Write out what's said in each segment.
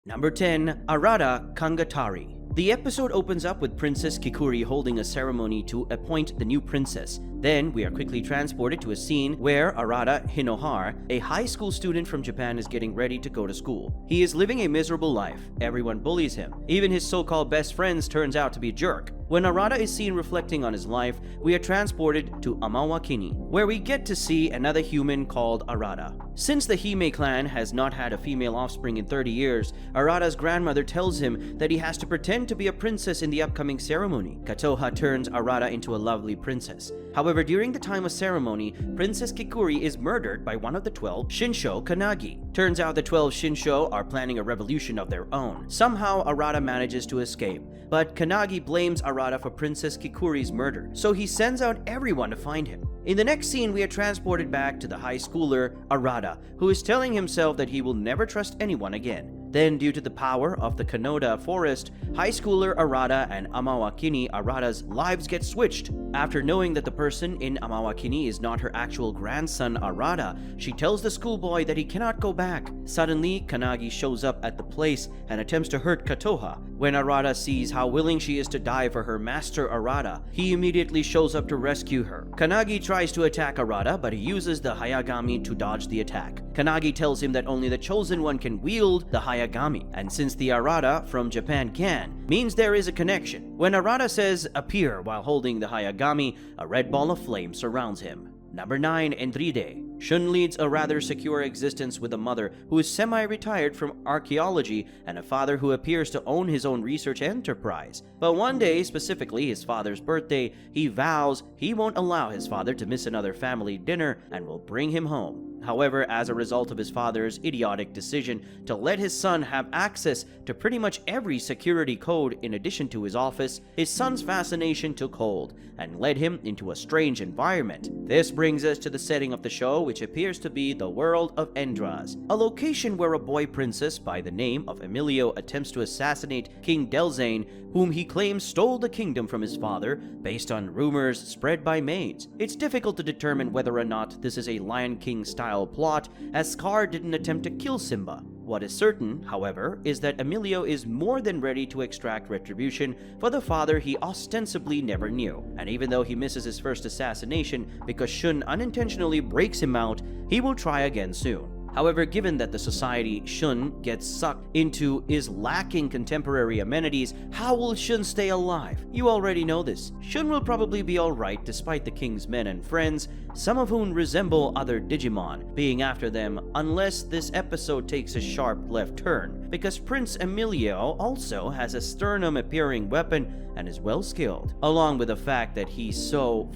Number 10. Arata Kangatari. The episode opens up with Princess Kikuri holding a ceremony to appoint the new princess. Then, we are quickly transported to a scene where Arata Hinohara, a high school student from Japan, is getting ready to go to school. He is living a miserable life. Everyone bullies him. Even his so-called best friends turns out to be a jerk. When Arata is seen reflecting on his life, we are transported to Amawakini, where we get to see another human called Arata. Since the Hime clan has not had a female offspring in 30 years, Arata's grandmother tells him that he has to pretend to be a princess in the upcoming ceremony. Katoha turns Arata into a lovely princess. However, during the time of ceremony, Princess Kikuri is murdered by one of the 12 Shinsho Kanagi. Turns out the 12 Shinsho are planning a revolution of their own. Somehow, Arata manages to escape, but Kanagi blames Arata for Princess Kikuri's murder, so he sends out everyone to find him. In the next scene, we are transported back to the high schooler, Arata, who is telling himself that he will never trust anyone again. Then, due to the power of the Kanoda forest, high schooler Arata and Amawakini Arata's lives get switched. After knowing that the person in Amawakini is not her actual grandson Arata, she tells the schoolboy that he cannot go back. Suddenly, Kanagi shows up at the place and attempts to hurt Katoha. When Arata sees how willing she is to die for her master Arata, he immediately shows up to rescue her. Kanagi tries to attack Arata, but he uses the Hayagami to dodge the attack. Kanagi tells him that only the chosen one can wield the Hayagami, and since the Arata from Japan can, means there is a connection. When Arata says appear while holding the Hayagami, a red ball of flame surrounds him. Number 9. Entride. Shun leads a rather secure existence with a mother who is semi-retired from archaeology and a father who appears to own his own research enterprise. But one day, specifically his father's birthday, he vows he won't allow his father to miss another family dinner and will bring him home. However, as a result of his father's idiotic decision to let his son have access to pretty much every security code in addition to his office, his son's fascination took hold and led him into a strange environment. This brings us to the setting of the show, which appears to be the world of Endride, a location where a boy princess by the name of Emilio attempts to assassinate King Delzane, whom he claims stole the kingdom from his father based on rumors spread by maids. It's difficult to determine whether or not this is a Lion King style plot, as Scar didn't attempt to kill Simba. What is certain, however, is that Emilio is more than ready to extract retribution for the father he ostensibly never knew. And even though he misses his first assassination because Shun unintentionally breaks him out, he will try again soon. However, given that the society Shun gets sucked into is lacking contemporary amenities, how will Shun stay alive? You already know this. Shun will probably be alright despite the king's men and friends, some of whom resemble other Digimon, being after them, unless this episode takes a sharp left turn, because Prince Emilio also has a sternum-appearing weapon and is well skilled, along with the fact that he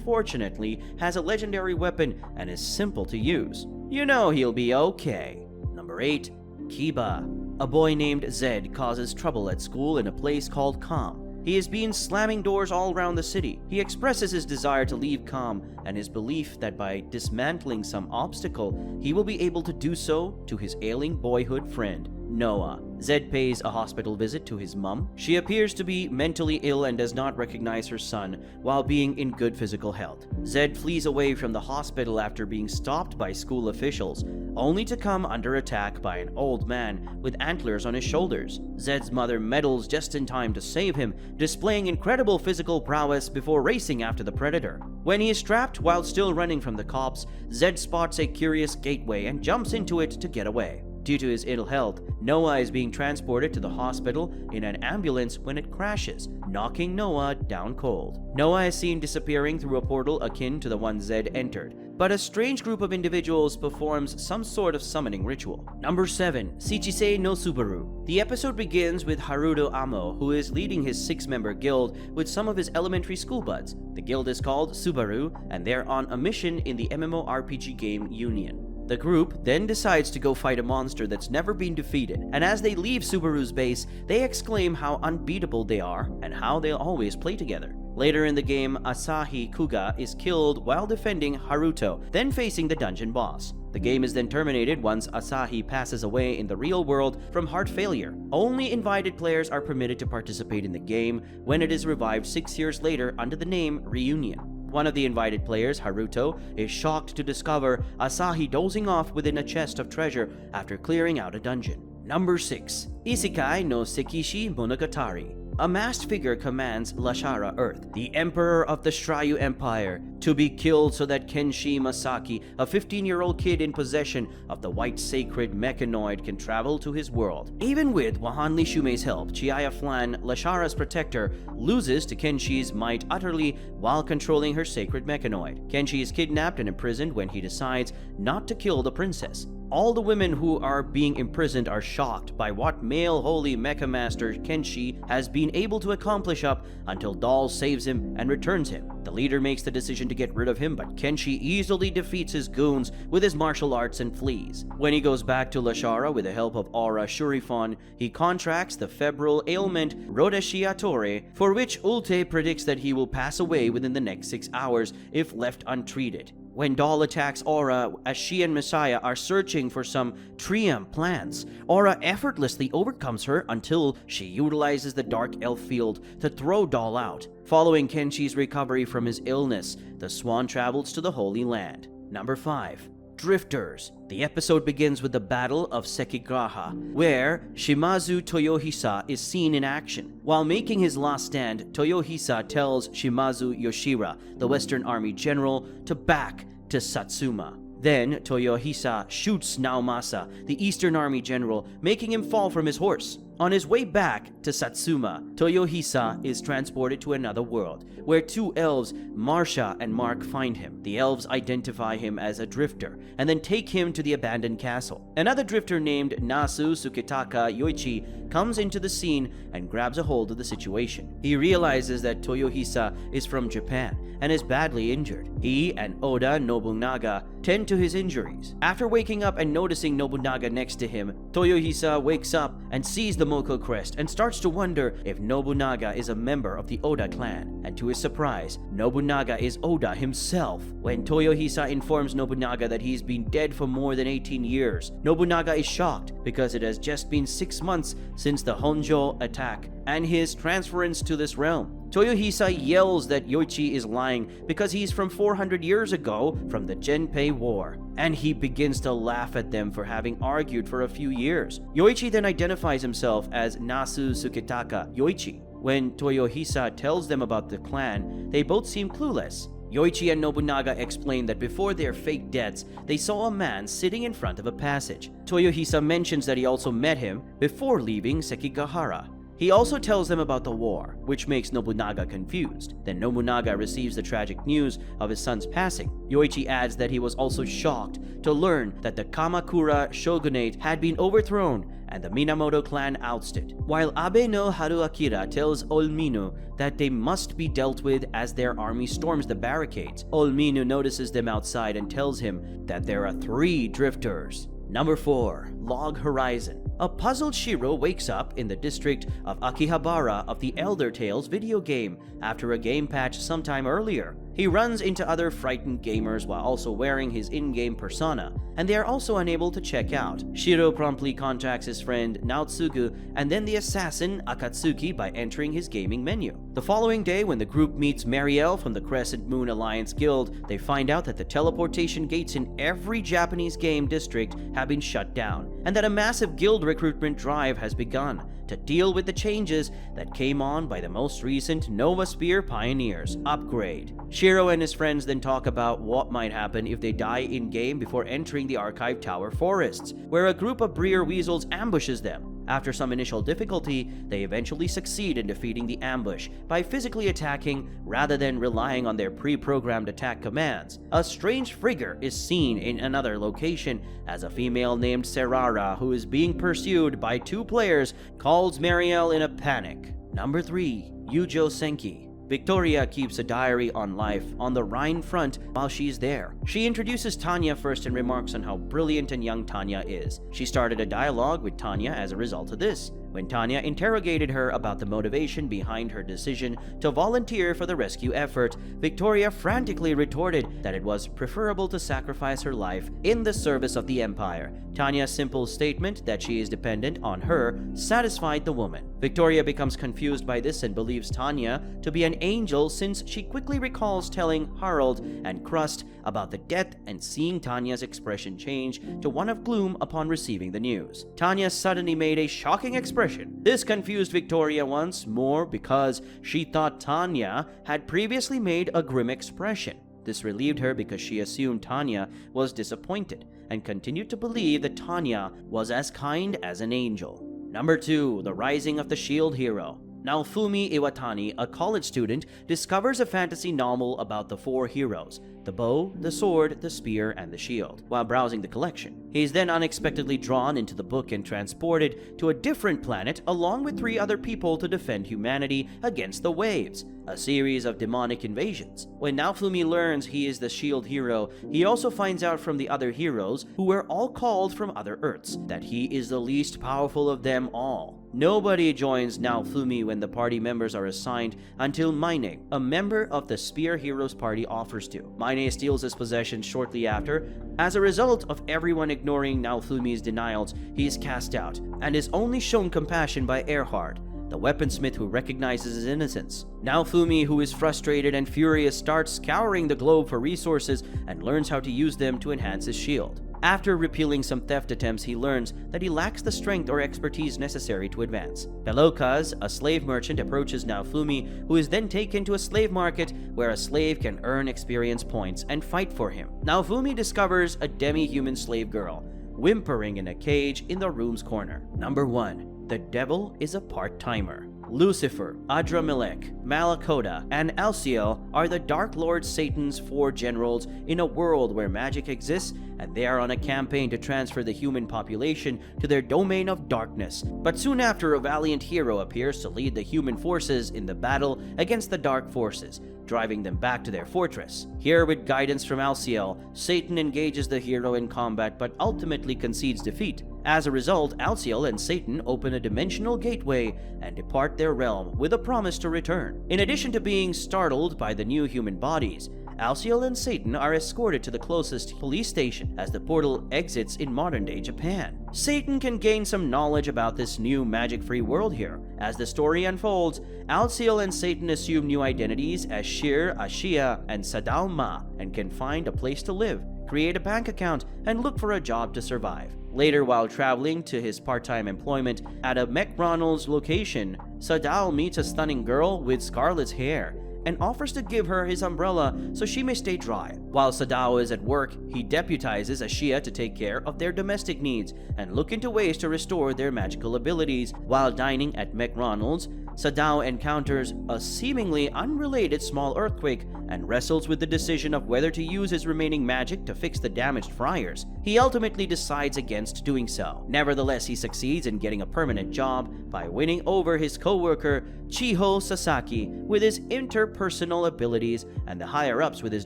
fortunately has a legendary weapon and is simple to use. You know he'll be okay. Number 8. Kiba. A boy named Zed causes trouble at school in a place called Calm. He has been slamming doors all around the city. He expresses his desire to leave Calm and his belief that by dismantling some obstacle, he will be able to do so to his ailing boyhood friend, Noah. Zed pays a hospital visit to his mom. She appears to be mentally ill and does not recognize her son while being in good physical health. Zed flees away from the hospital after being stopped by school officials, only to come under attack by an old man with antlers on his shoulders. Zed's mother meddles just in time to save him, displaying incredible physical prowess before racing after the predator. When he is trapped while still running from the cops, Zed spots a curious gateway and jumps into it to get away. Due to his ill health, Noah is being transported to the hospital in an ambulance when it crashes, knocking Noah down cold. Noah is seen disappearing through a portal akin to the one Zed entered, but a strange group of individuals performs some sort of summoning ritual. Number 7. Shichisei No Subaru. The episode begins with Haruto Amo, who is leading his 6-member guild with some of his elementary school buds. The guild is called Subaru, and they're on a mission in the MMORPG game Union. The group then decides to go fight a monster that's never been defeated, and as they leave Subaru's base, they exclaim how unbeatable they are and how they'll always play together. Later in the game, Asahi Kuga is killed while defending Haruto, then facing the dungeon boss. The game is then terminated once Asahi passes away in the real world from heart failure. Only invited players are permitted to participate in the game when it is revived 6 years later under the name Reunion. One of the invited players, Haruto, is shocked to discover Asahi dozing off within a chest of treasure after clearing out a dungeon. Number 6. Isekai no Seikishi Monogatari. A masked figure commands Lashara Earth, the emperor of the Shiryu Empire, to be killed so that Kenshi Masaki, a 15-year-old kid in possession of the white sacred mechanoid, can travel to his world. Even with Wahan Shumei's help, Chiaya Flan, Lashara's protector, loses to Kenshi's might utterly while controlling her sacred mechanoid. Kenshi is kidnapped and imprisoned when he decides not to kill the princess. All the women who are being imprisoned are shocked by what male holy mecha master Kenshi has been able to accomplish up until Doll saves him and returns him. The leader makes the decision to get rid of him, but Kenshi easily defeats his goons with his martial arts and flees. When he goes back to Lashara with the help of Aura Shurifon, he contracts the febrile ailment Rodeshiatore, for which Ulte predicts that he will pass away within the next 6 hours if left untreated. When Doll attacks Aura as she and Messiah are searching for some Trium plants, Aura effortlessly overcomes her until she utilizes the Dark Elf Field to throw Doll out. Following Kenshi's recovery from his illness, the swan travels to the Holy Land. Number 5. Drifters. The episode begins with the Battle of Sekigaha, where Shimazu Toyohisa is seen in action. While making his last stand, Toyohisa tells Shimazu Yoshira, the Western Army general, to back to Satsuma. Then Toyohisa shoots Naomasa, the Eastern Army general, making him fall from his horse. On his way back to Satsuma, Toyohisa is transported to another world, where 2 elves, Marsha and Mark, find him. The elves identify him as a drifter, and then take him to the abandoned castle. Another drifter named Nasu Sukitaka Yoichi comes into the scene and grabs a hold of the situation. He realizes that Toyohisa is from Japan and is badly injured. He and Oda Nobunaga tend to his injuries. After waking up and noticing Nobunaga next to him, Toyohisa wakes up and sees the Moko crest and starts to wonder if Nobunaga is a member of the Oda clan. And to his surprise, Nobunaga is Oda himself. When Toyohisa informs Nobunaga that he's been dead for more than 18 years, Nobunaga is shocked because it has just been 6 months since the Honjo attack and his transference to this realm. Toyohisa yells that Yoichi is lying because he's from 400 years ago from the Genpei War, and he begins to laugh at them for having argued for a few years. Yoichi then identifies himself as Nasu Sukitaka Yoichi. When Toyohisa tells them about the clan, they both seem clueless. Yoichi and Nobunaga explain that before their fake deaths, they saw a man sitting in front of a passage. Toyohisa mentions that he also met him before leaving Sekigahara. He also tells them about the war, which makes Nobunaga confused. Then Nobunaga receives the tragic news of his son's passing. Yoichi adds that he was also shocked to learn that the Kamakura shogunate had been overthrown and the Minamoto clan ousted, while Abe no Haruakira tells Olminu that they must be dealt with as their army storms the barricades. Olminu notices them outside and tells him that there are 3 drifters. Number 4. Log Horizon. A puzzled Shiro wakes up in the district of Akihabara of the Elder Tales video game after a game patch sometime earlier. He runs into other frightened gamers while also wearing his in-game persona, and they are also unable to check out. Shiro promptly contacts his friend Naotsugu and then the assassin Akatsuki by entering his gaming menu. The following day, when the group meets Marielle from the Crescent Moon Alliance Guild, they find out that the teleportation gates in every Japanese game district have been shut down, and that a massive guild recruitment drive has begun to deal with the changes that came on by the most recent Nova Spear Pioneers upgrade. Shiro and his friends then talk about what might happen if they die in-game before entering the Archive Tower forests, where a group of Breer Weasels ambushes them. After some initial difficulty, they eventually succeed in defeating the ambush by physically attacking rather than relying on their pre-programmed attack commands. A strange figure is seen in another location as a female named Serara, who is being pursued by 2 players, calls Marielle in a panic. Number 3. Youjo Senki. Victoria keeps a diary on life on the Rhine front while she's there. She introduces Tanya first and remarks on how brilliant and young Tanya is. She started a dialogue with Tanya as a result of this. When Tanya interrogated her about the motivation behind her decision to volunteer for the rescue effort, Victoria frantically retorted that it was preferable to sacrifice her life in the service of the Empire. Tanya's simple statement that she is dependent on her satisfied the woman. Victoria becomes confused by this and believes Tanya to be an angel, since she quickly recalls telling Harold and Crust about the death and seeing Tanya's expression change to one of gloom upon receiving the news. Tanya suddenly made a shocking expression. This confused Victoria once more because she thought Tanya had previously made a grim expression. This relieved her because she assumed Tanya was disappointed and continued to believe that Tanya was as kind as an angel. Number 2. The Rising of the Shield Hero. Naofumi Iwatani, a college student, discovers a fantasy novel about the 4 heroes: the bow, the sword, the spear, and the shield, while browsing the collection. He is then unexpectedly drawn into the book and transported to a different planet along with 3 other people to defend humanity against the waves, a series of demonic invasions. When Naofumi learns he is the shield hero, he also finds out from the other heroes, who were all called from other Earths, that he is the least powerful of them all. Nobody joins Naofumi when the party members are assigned until Maine, a member of the Spear Heroes party, offers to. Maine steals his possessions shortly after. As a result of everyone ignoring Naofumi's denials, he is cast out and is only shown compassion by Erhard, the weaponsmith who recognizes his innocence. Naofumi, who is frustrated and furious, starts scouring the globe for resources and learns how to use them to enhance his shield. After repealing some theft attempts, he learns that he lacks the strength or expertise necessary to advance. Pelokaz, a slave merchant, approaches Naofumi, who is then taken to a slave market where a slave can earn experience points and fight for him. Naofumi discovers a demi-human slave girl, whimpering in a cage in the room's corner. Number 1. The Devil is a Part-Timer. Lucifer, Adramelech, Malakoda, and Alciel are the Dark Lord Satan's 4 generals in a world where magic exists, and they are on a campaign to transfer the human population to their domain of darkness. But soon after, a valiant hero appears to lead the human forces in the battle against the dark forces, driving them back to their fortress. Here, with guidance from Alciel, Satan engages the hero in combat but ultimately concedes defeat. As a result, Alciel and Satan open a dimensional gateway and depart their realm with a promise to return. In addition to being startled by the new human bodies, Alciel and Satan are escorted to the closest police station as the portal exits in modern-day Japan. Satan can gain some knowledge about this new magic-free world here. As the story unfolds, Alciel and Satan assume new identities as Shir, Ashia, and Sadalma, and can find a place to live, create a bank account, and look for a job to survive. Later, while traveling to his part-time employment at a McDonald's location, Sadal meets a stunning girl with scarlet hair and offers to give her his umbrella so she may stay dry. While Sadao is at work, he deputizes Ashia to take care of their domestic needs and look into ways to restore their magical abilities. While dining at McDonald's, Sadao encounters a seemingly unrelated small earthquake and wrestles with the decision of whether to use his remaining magic to fix the damaged fryers. He ultimately decides against doing so. Nevertheless, he succeeds in getting a permanent job by winning over his co-worker Chiho Sasaki with his interpersonal abilities and the higher-ups with his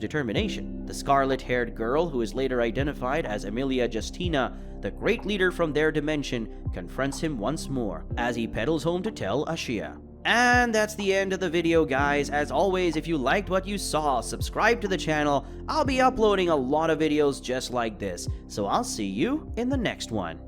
determination. The scarlet-haired girl, who is later identified as Emilia Justina, the great leader from their dimension, confronts him once more as he pedals home to tell Ashia. And that's the end of the video, guys. As always, if you liked what you saw, subscribe to the channel. I'll be uploading a lot of videos just like this, so I'll see you in the next one.